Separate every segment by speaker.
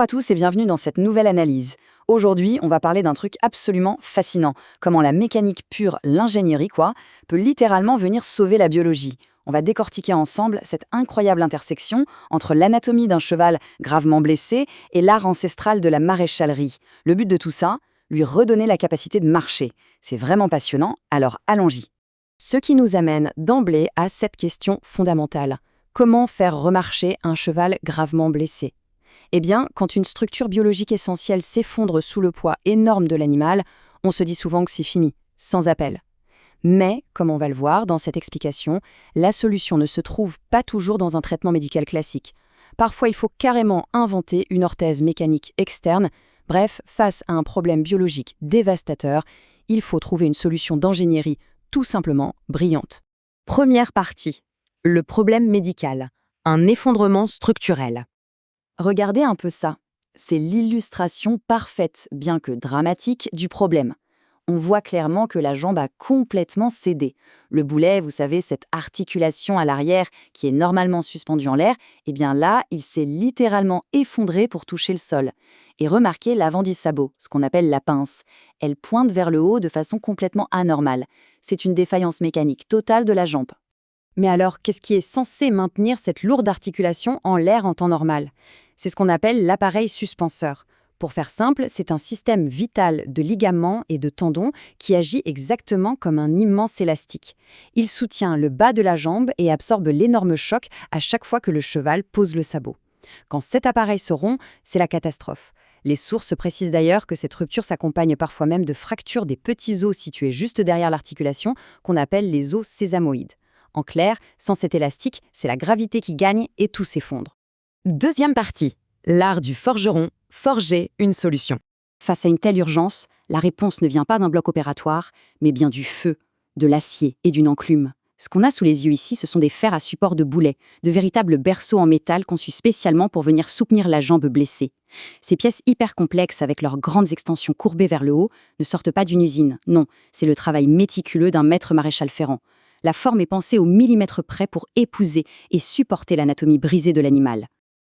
Speaker 1: Bonjour à tous et bienvenue dans cette nouvelle analyse. Aujourd'hui, on va parler d'un truc absolument fascinant, comment la mécanique pure, l'ingénierie peut littéralement venir sauver la biologie. On va décortiquer ensemble cette incroyable intersection entre l'anatomie d'un cheval gravement blessé et l'art ancestral de la maréchalerie. Le but de tout ça, lui redonner la capacité de marcher. C'est vraiment passionnant, alors allons-y. Ce qui nous amène d'emblée à cette question fondamentale. Comment faire remarcher un cheval gravement blessé ? Eh bien, quand une structure biologique essentielle s'effondre sous le poids énorme de l'animal, on se dit souvent que c'est fini, sans appel. Mais, comme on va le voir dans cette explication, la solution ne se trouve pas toujours dans un traitement médical classique. Parfois, il faut carrément inventer une orthèse mécanique externe. Bref, face à un problème biologique dévastateur, il faut trouver une solution d'ingénierie tout simplement brillante. Première partie. Le problème médical. Un effondrement structurel. Regardez un peu ça. C'est l'illustration parfaite, bien que dramatique, du problème. On voit clairement que la jambe a complètement cédé. Le boulet, vous savez, cette articulation à l'arrière qui est normalement suspendue en l'air, eh bien là, il s'est littéralement effondré pour toucher le sol. Et remarquez l'avant du sabot, ce qu'on appelle la pince. Elle pointe vers le haut de façon complètement anormale. C'est une défaillance mécanique totale de la jambe. Mais alors, qu'est-ce qui est censé maintenir cette lourde articulation en l'air en temps normal ? C'est ce qu'on appelle l'appareil suspenseur. Pour faire simple, c'est un système vital de ligaments et de tendons qui agit exactement comme un immense élastique. Il soutient le bas de la jambe et absorbe l'énorme choc à chaque fois que le cheval pose le sabot. Quand cet appareil se rompt, c'est la catastrophe. Les sources précisent d'ailleurs que cette rupture s'accompagne parfois même de fractures des petits os situés juste derrière l'articulation, qu'on appelle les os sésamoïdes. En clair, sans cet élastique, c'est la gravité qui gagne et tout s'effondre. Deuxième partie, l'art du forgeron, forger une solution. Face à une telle urgence, la réponse ne vient pas d'un bloc opératoire, mais bien du feu, de l'acier et d'une enclume. Ce qu'on a sous les yeux ici, ce sont des fers à support de boulets, de véritables berceaux en métal conçus spécialement pour venir soutenir la jambe blessée. Ces pièces hyper complexes, avec leurs grandes extensions courbées vers le haut, ne sortent pas d'une usine. Non, c'est le travail méticuleux d'un maître maréchal ferrant. La forme est pensée au millimètre près pour épouser et supporter l'anatomie brisée de l'animal.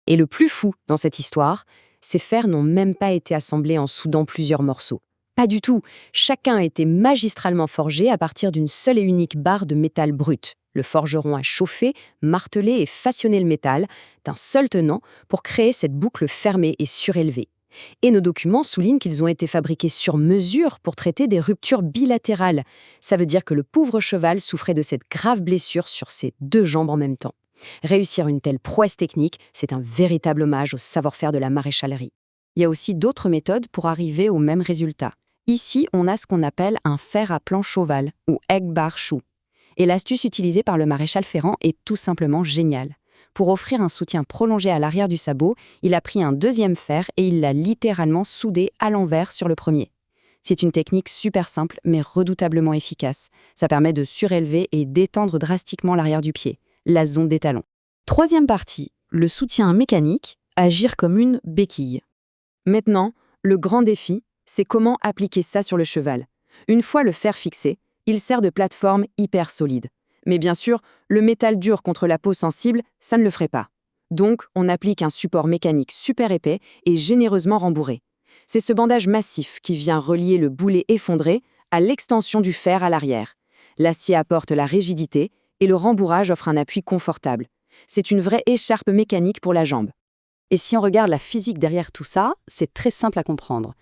Speaker 1: Et le plus fou dans cette histoire, ces fers n'ont même pas été assemblés en soudant plusieurs morceaux. Pas du tout. Chacun a été magistralement forgé à partir d'une seule et unique barre de métal brut. Le forgeron a chauffé, martelé et façonné le métal d'un seul tenant pour créer cette boucle fermée et surélevée. Et nos documents soulignent qu'ils ont été fabriqués sur mesure pour traiter des ruptures bilatérales. Ça veut dire que le pauvre cheval souffrait de cette grave blessure sur ses deux jambes en même temps. Réussir une telle prouesse technique, c'est un véritable hommage au savoir-faire de la maréchalerie. Il y a aussi d'autres méthodes pour arriver au même résultat. Ici, on a ce qu'on appelle un fer à planche ovale, ou egg bar shoe. Et l'astuce utilisée par le maréchal ferrant est tout simplement géniale. Pour offrir un soutien prolongé à l'arrière du sabot, il a pris un deuxième fer et il l'a littéralement soudé à l'envers sur le premier. C'est une technique super simple mais redoutablement efficace. Ça permet de surélever et d'étendre drastiquement l'arrière du pied, la zone des talons. Troisième partie, le soutien mécanique, agir comme une béquille. Maintenant, le grand défi, c'est comment appliquer ça sur le cheval. Une fois le fer fixé, il sert de plateforme hyper solide. Mais bien sûr, le métal dur contre la peau sensible, ça ne le ferait pas. Donc, on applique un support mécanique super épais et généreusement rembourré. C'est ce bandage massif qui vient relier le boulet effondré à l'extension du fer à l'arrière. L'acier apporte la rigidité et le rembourrage offre un appui confortable. C'est une vraie écharpe mécanique pour la jambe. Et si on regarde la physique derrière tout ça, c'est très simple à comprendre.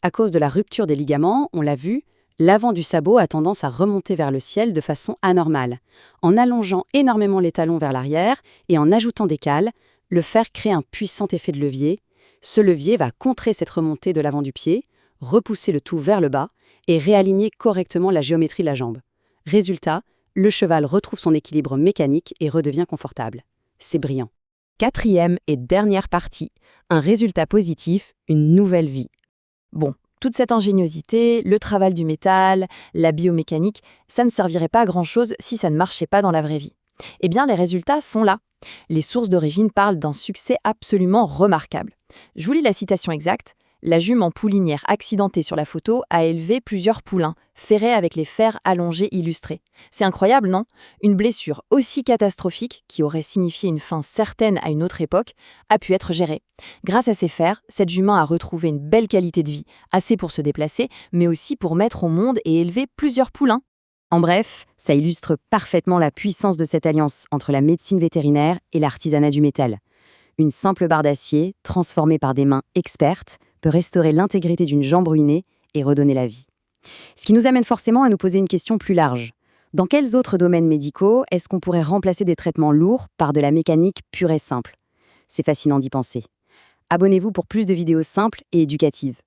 Speaker 1: À cause de la rupture des ligaments, on l'a vu, l'avant du sabot a tendance à remonter vers le ciel de façon anormale. En allongeant énormément les talons vers l'arrière et en ajoutant des cales, le fer crée un puissant effet de levier. Ce levier va contrer cette remontée de l'avant du pied, repousser le tout vers le bas et réaligner correctement la géométrie de la jambe. Résultat, le cheval retrouve son équilibre mécanique et redevient confortable. C'est brillant. Quatrième et dernière partie, un résultat positif, une nouvelle vie. Bon, toute cette ingéniosité, le travail du métal, la biomécanique, ça ne servirait pas à grand-chose si ça ne marchait pas dans la vraie vie. Eh bien, les résultats sont là. Les sources d'origine parlent d'un succès absolument remarquable. Je vous lis la citation exacte. «
Speaker 2: La jument poulinière accidentée sur la photo a élevé plusieurs poulains, ferrés avec les fers allongés illustrés. C'est incroyable, non? Une blessure aussi catastrophique, qui aurait signifié une fin certaine à une autre époque, a pu être gérée. Grâce à ces fers, cette jument a retrouvé une belle qualité de vie, assez pour se déplacer, mais aussi pour mettre au monde et élever plusieurs poulains.
Speaker 1: En bref, ça illustre parfaitement la puissance de cette alliance entre la médecine vétérinaire et l'artisanat du métal. Une simple barre d'acier, transformée par des mains expertes, peut restaurer l'intégrité d'une jambe ruinée et redonner la vie. Ce qui nous amène forcément à nous poser une question plus large. Dans quels autres domaines médicaux est-ce qu'on pourrait remplacer des traitements lourds par de la mécanique pure et simple? C'est fascinant d'y penser. Abonnez-vous pour plus de vidéos simples et éducatives.